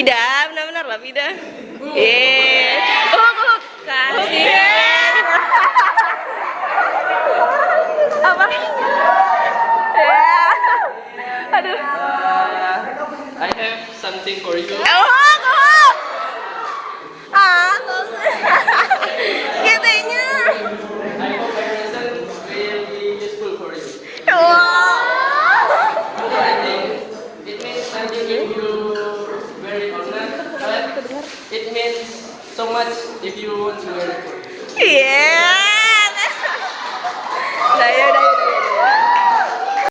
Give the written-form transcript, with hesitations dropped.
Pida, benar-benar lah Pida. Kasih. Apa? Aduh. I have something for you. Katanya. I hope my present will be useful for you. I think it means nothing if you wear it or not, but it means so much if you want to wear it. Yeah.